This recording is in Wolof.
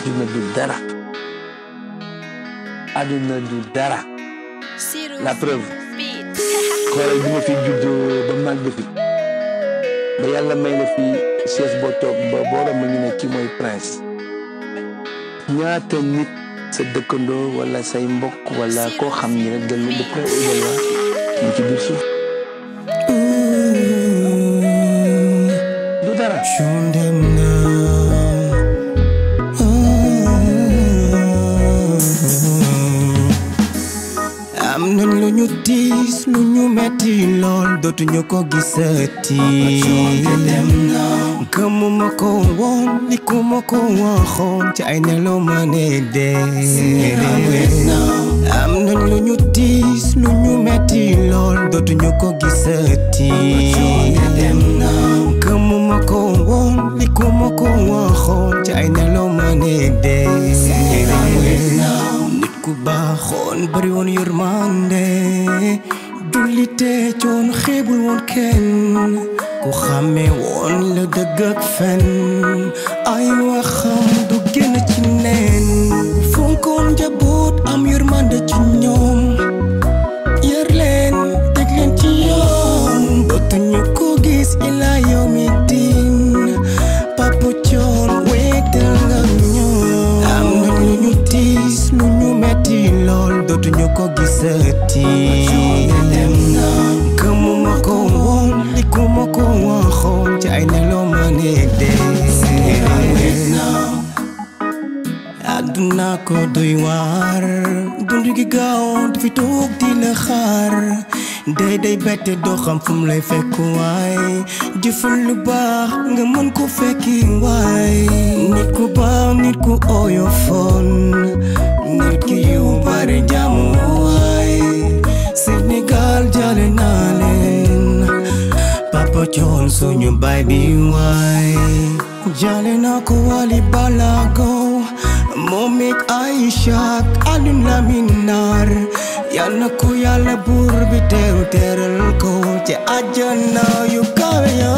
aduna du dara aduna du dara la preuve xoolal bi ma fi juddoo ba màgg fi ba yàlla may la fi chaise boo toog ba borom ma ñu ne kii mooy prince ñaata nit sa dëkkandoo wala say mbokk wala koo xam ni rek gën de près au delà mu ci biir suuf du dara am nañ lu ñu tiis lu ñu metti lool dootuñu ko gisati gëmuma ko woon li ku ma ko waxoon ci ay nelaw ma ne dee am nañ lu ñu tiis lu ñu metti lool dootuñu ko gisati gëmuma ko woon li ku ma ko waxoon ci ay nelaw ma ne dee ku baaxoon bari woon yërmande jullite coon xeebul woon kenn ku xàmme woon la dëgg ak fen ay waxam du génn ci neen fonkoon njaboot am yërmande ci ñoom yar leen teg leen ci yoon dootuñu ko gis ila yow mi din Papa Thion wéetal nga ñoom am na lu ñu tiis lu ñu metti lool dootuñu ko gisati gëmuma ko woon li ku ma ko waxoon ci ay nelaw ma ne dee àdduna ko doy waar dund gi gaaw du fi toog di la xaar day bette doo xam fu mu lay fekk waay jëfal lu baax nga mën ko fekki waay nit ku baax nit ku oyofoon nit ki yu bari jaamu waay Sénégal jale naa leen Papa Thion suñu baay bi waay jale naa ko Wally Ballago moom it Aïcha ak Alioune Lamine Nar yal na ko yàlla buur bi teeru teeral ko ci àjjana yu kawe ya